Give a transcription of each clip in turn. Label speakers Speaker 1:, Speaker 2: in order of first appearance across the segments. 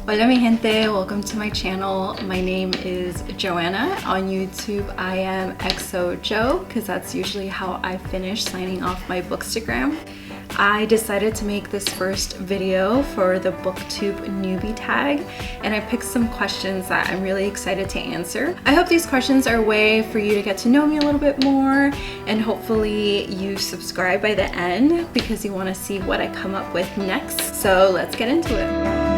Speaker 1: Hola mi gente, welcome to my channel. My name is Joanna. On YouTube I am XOJo because that's usually how I finish signing off my Bookstagram. I decided to make this first video for the BookTube Newbie tag, and I picked some questions that I'm really excited to answer. I hope these questions are a way for you to get to know me a little bit more, and hopefully you subscribe by the end because you want to see what I come up with next. So let's get into it.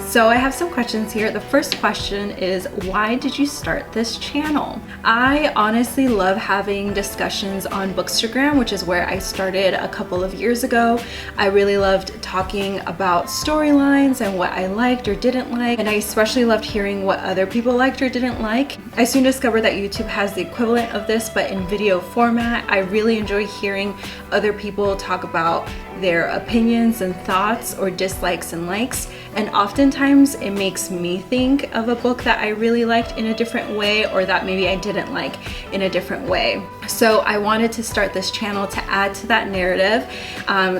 Speaker 1: So I have some questions here. The first question is, why did you start this channel? I honestly love having discussions on Bookstagram, which is where I started a couple of years ago. I really loved talking about storylines and what I liked or didn't like, and I especially loved hearing what other people liked or didn't like. I soon discovered that YouTube has the equivalent of this, but in video format. I really enjoy hearing other people talk about their opinions and thoughts or dislikes and likes, and oftentimes it makes me think of a book that I really liked in a different way, or that maybe I didn't like in a different way. So I wanted to start this channel to add to that narrative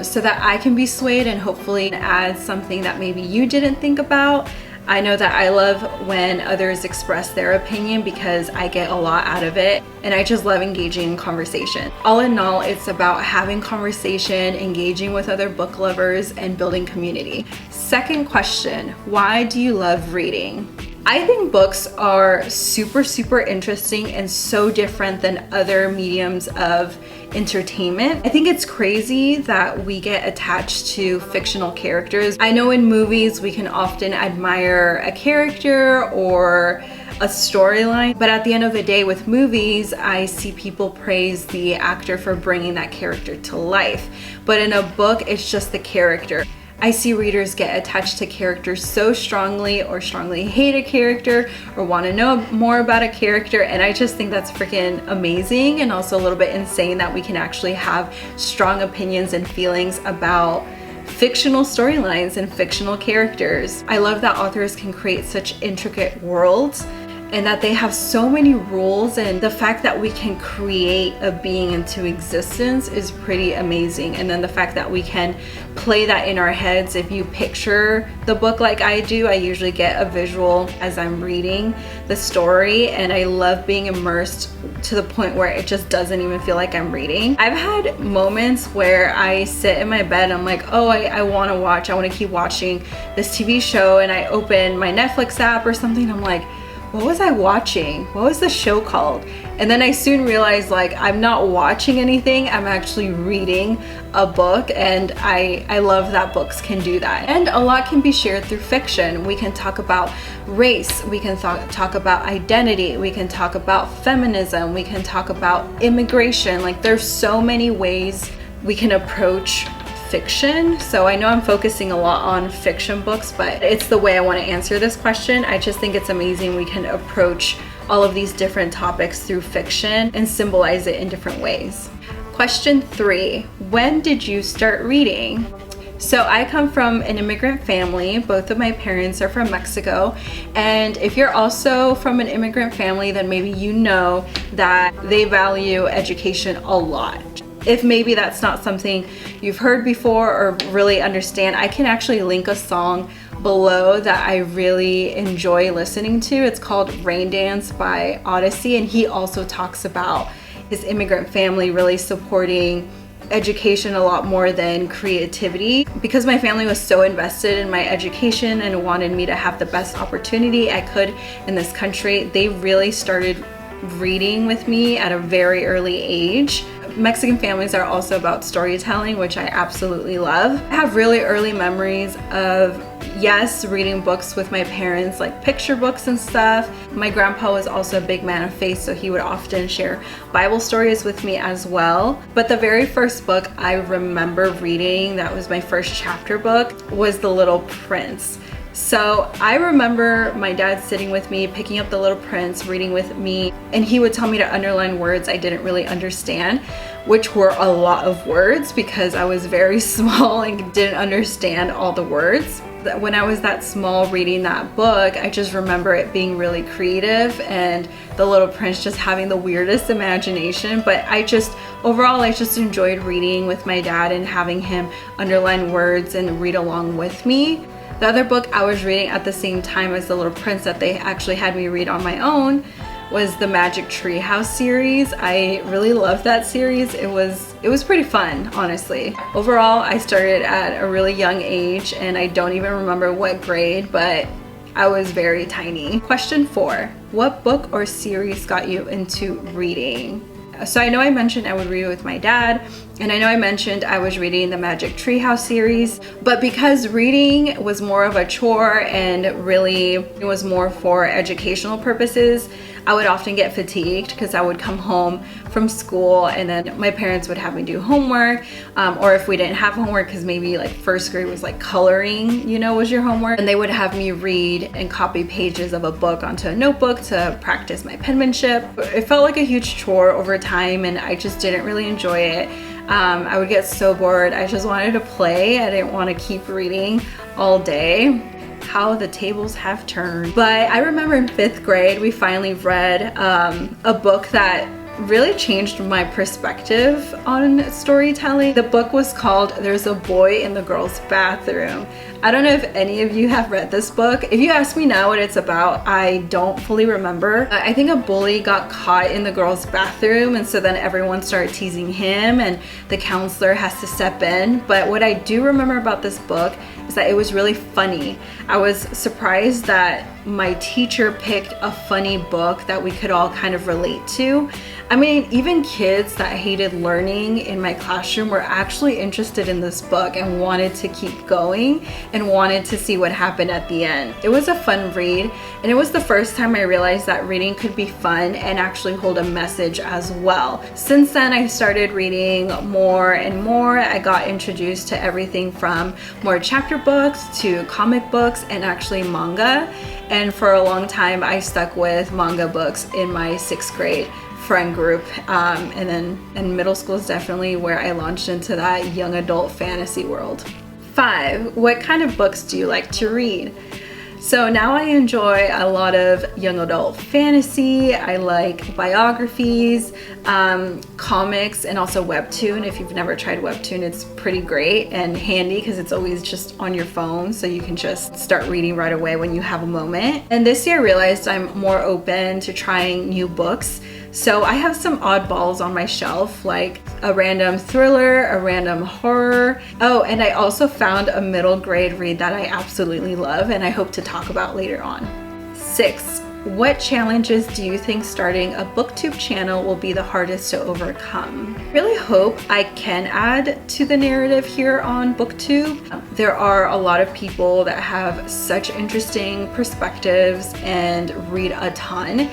Speaker 1: so that I can be swayed and hopefully add something that maybe you didn't think about. I know that I love when others express their opinion because I get a lot out of it, and I just love engaging in conversation. All in all, it's about having conversation, engaging with other book lovers, and building community. Second question, why do you love reading? I think books are super interesting and so different than other mediums of entertainment. I think it's crazy that we get attached to fictional characters. I know in movies we can often admire a character or a storyline, but at the end of the day with movies, I see people praise the actor for bringing that character to life. But in a book, it's just the character. I see readers get attached to characters so strongly, or strongly hate a character, or want to know more about a character, and I just think that's freaking amazing, and also a little bit insane that we can actually have strong opinions and feelings about fictional storylines and fictional characters. I love that authors can create such intricate worlds and that they have so many rules, and the fact that we can create a being into existence is pretty amazing. And then the fact that we can play that in our heads. If you picture the book like I do, I usually get a visual as I'm reading the story, and I love being immersed to the point where it just doesn't even feel like I'm reading. I've had moments where I sit in my bed and I'm like, oh, I want to keep watching this TV show, and I open my Netflix app or something, I'm like, what was I watching? What was the show called? And then I soon realized, like, I'm not watching anything, I'm actually reading a book, and I love that books can do that. And a lot can be shared through fiction. We can talk about race, we can talk about identity, we can talk about feminism, we can talk about immigration. Like, there's so many ways we can approach fiction. So I know I'm focusing a lot on fiction books, but it's the way I want to answer this question. I just think it's amazing we can approach all of these different topics through fiction and symbolize it in different ways. Question 3, when did you start reading? So I come from an immigrant family. Both of my parents are from Mexico. And if you're also from an immigrant family, then maybe you know that they value education a lot. If maybe that's not something you've heard before or really understand, I can actually link a song below that I really enjoy listening to. It's called Rain Dance by Odyssey, and he also talks about his immigrant family really supporting education a lot more than creativity. Because my family was so invested in my education and wanted me to have the best opportunity I could in this country, they really started reading with me at a very early age. Mexican families are also about storytelling, which I absolutely love. I have really early memories of, yes, reading books with my parents, like picture books and stuff. My grandpa was also a big man of faith, so he would often share Bible stories with me as well. But the very first book I remember reading, that was my first chapter book, was The Little Prince. So I remember my dad sitting with me, picking up The Little Prince, reading with me, and he would tell me to underline words I didn't really understand, which were a lot of words because I was very small and didn't understand all the words. When I was that small reading that book, I just remember it being really creative and The Little Prince just having the weirdest imagination. But overall, I just enjoyed reading with my dad and having him underline words and read along with me. The other book I was reading at the same time as The Little Prince that they actually had me read on my own was the Magic Treehouse series. I really loved that series. It was pretty fun, honestly. Overall, I started at a really young age and I don't even remember what grade, but I was very tiny. Question 4, what book or series got you into reading? So I know I mentioned I would read with my dad, and I know I mentioned I was reading the Magic Treehouse series, but because reading was more of a chore and really it was more for educational purposes, I would often get fatigued because I would come home from school and then my parents would have me do homework, or if we didn't have homework, because maybe like first grade was like coloring, was your homework, and they would have me read and copy pages of a book onto a notebook to practice my penmanship. It felt like a huge chore over time and I just didn't really enjoy it. I would get so bored. I just wanted to play. I didn't want to keep reading all day. How the tables have turned. But I remember in 5th grade, we finally read a book that really changed my perspective on storytelling. The book was called There's a Boy in the Girl's Bathroom. I don't know if any of you have read this book. If you ask me now what it's about, I don't fully remember. I think a bully got caught in the girl's bathroom, and so then everyone started teasing him and the counselor has to step in. But what I do remember about this book is that it was really funny. I was surprised that my teacher picked a funny book that we could all kind of relate to. I mean, even kids that hated learning in my classroom were actually interested in this book and wanted to keep going and wanted to see what happened at the end. It was a fun read, and it was the first time I realized that reading could be fun and actually hold a message as well. Since then, I started reading more and more. I got introduced to everything from more chapter books to comic books and actually manga. And for a long time, I stuck with manga books in my 6th grade friend group, and then in middle school is definitely where I launched into that young adult fantasy world. 5, what kind of books do you like to read? So now I enjoy a lot of young adult fantasy. I like biographies, comics, and also webtoon. If you've never tried webtoon, it's pretty great and handy because it's always just on your phone, so you can just start reading right away when you have a moment. And this year I realized I'm more open to trying new books. So I have some oddballs on my shelf, like a random thriller, a random horror. Oh, and I also found a middle grade read that I absolutely love and I hope to talk about later on. 6, what challenges do you think starting a BookTube channel will be the hardest to overcome? I really hope I can add to the narrative here on BookTube. There are a lot of people that have such interesting perspectives and read a ton.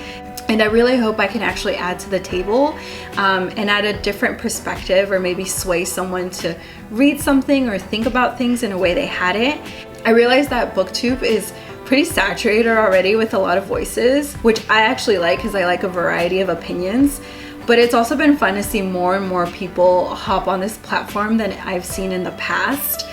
Speaker 1: And I really hope I can actually add to the table and add a different perspective, or maybe sway someone to read something or think about things in a way they hadn't. I realized that BookTube is pretty saturated already with a lot of voices, which I actually like because I like a variety of opinions. But it's also been fun to see more and more people hop on this platform than I've seen in the past.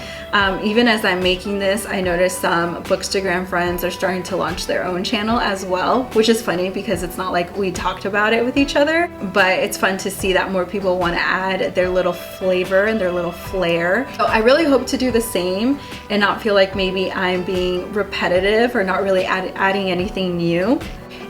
Speaker 1: Even as I'm making this, I noticed some Bookstagram friends are starting to launch their own channel as well, which is funny because it's not like we talked about it with each other, but it's fun to see that more people want to add their little flavor and their little flair. So I really hope to do the same and not feel like maybe I'm being repetitive or not really adding anything new.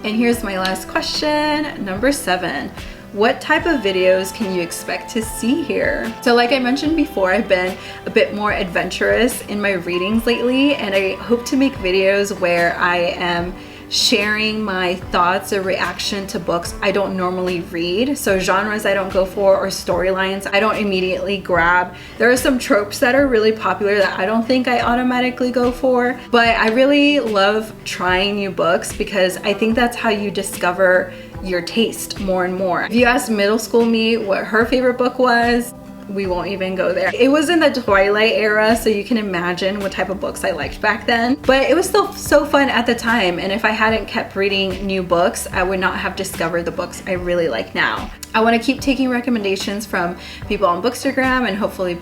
Speaker 1: And here's my last question, number 7. What type of videos can you expect to see here? So like I mentioned before, I've been a bit more adventurous in my readings lately, and I hope to make videos where I am sharing my thoughts or reaction to books I don't normally read. So genres I don't go for, or storylines I don't immediately grab. There are some tropes that are really popular that I don't think I automatically go for, but I really love trying new books because I think that's how you discover your taste more and more. If you asked middle school me what her favorite book was, we won't even go there. It was in the Twilight era, so you can imagine what type of books I liked back then. But it was still so fun at the time, and if I hadn't kept reading new books, I would not have discovered the books I really like now. I want to keep taking recommendations from people on Bookstagram and hopefully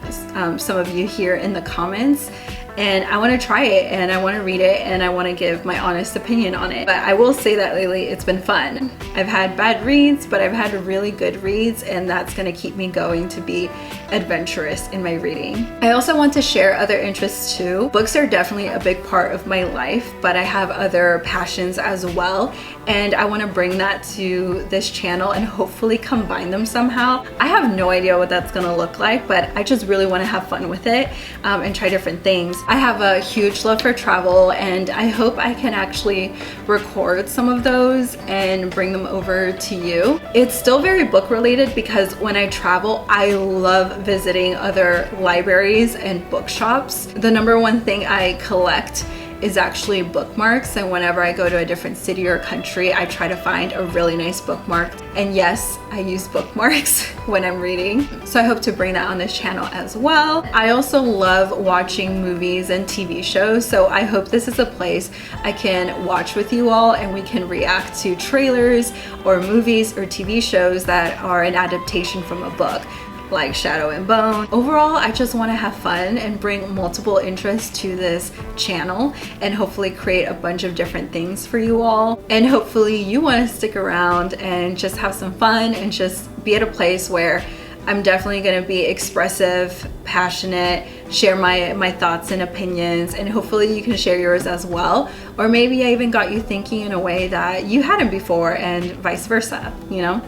Speaker 1: some of you here in the comments. And I want to try it, and I want to read it, and I want to give my honest opinion on it. But I will say that lately it's been fun. I've had bad reads, but I've had really good reads, and that's going to keep me going to be adventurous in my reading. I also want to share other interests too. Books are definitely a big part of my life, but I have other passions as well, and I want to bring that to this channel and hopefully combine them somehow. I have no idea what that's going to look like, but I just really want to have fun with it and try different things. I have a huge love for travel, and I hope I can actually record some of those and bring them over to you. It's still very book related because when I travel, I love visiting other libraries and bookshops. The number one thing I collect is actually bookmarks, and whenever I go to a different city or country, I try to find a really nice bookmark. And yes, I use bookmarks when I'm reading, so I hope to bring that on this channel as well. I also love watching movies and TV shows, so I hope this is a place I can watch with you all and we can react to trailers or movies or TV shows that are an adaptation from a book, like Shadow and Bone. Overall, I just want to have fun and bring multiple interests to this channel and hopefully create a bunch of different things for you all. And hopefully you want to stick around and just have some fun and just be at a place where I'm definitely going to be expressive, passionate, share my thoughts and opinions, and hopefully you can share yours as well. Or maybe I even got you thinking in a way that you hadn't before, and vice versa, you know?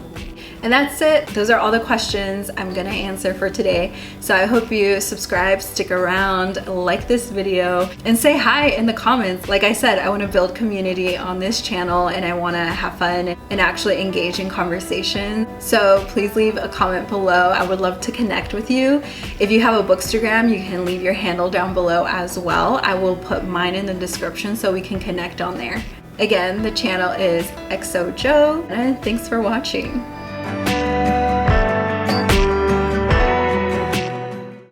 Speaker 1: And that's it. Those are all the questions I'm gonna answer for today. So I hope you subscribe, stick around, like this video, and say hi in the comments. Like I said, I wanna build community on this channel, and I wanna have fun and actually engage in conversation. So please leave a comment below. I would love to connect with you. If you have a Bookstagram, you can leave your handle down below as well. I will put mine in the description so we can connect on there. Again, the channel is XOJoe, and thanks for watching.